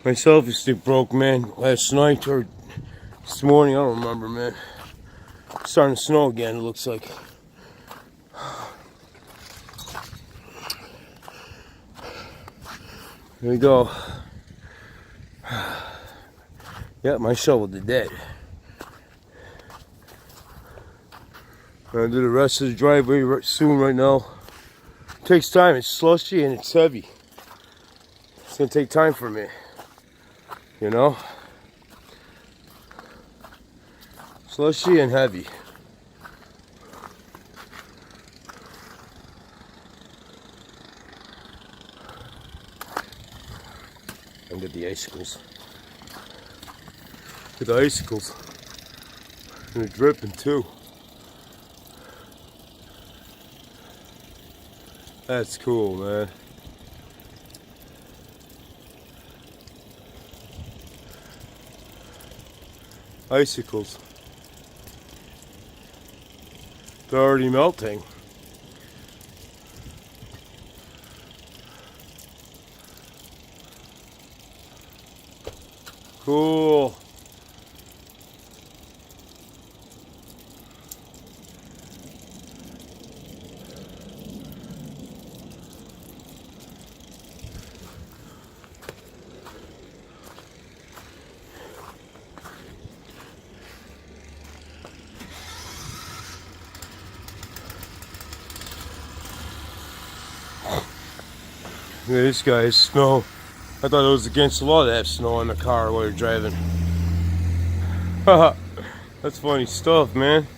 My selfie stick broke, man, last night or this morning. I don't remember, man. It's starting to snow again, it looks like. Here we go. Yeah, my shovel did that. I'm gonna do the rest of the driveway soon right now. It takes time, it's slushy and it's heavy. It's gonna take time for me, you know? Slushy and heavy. And get the icicles. Get the icicles. And they're dripping too. That's cool, man. Icicles. They're already melting. Cool. Look at this guy's snow. I thought it was against the law to have snow in the car while you're driving. Haha, that's funny stuff, man.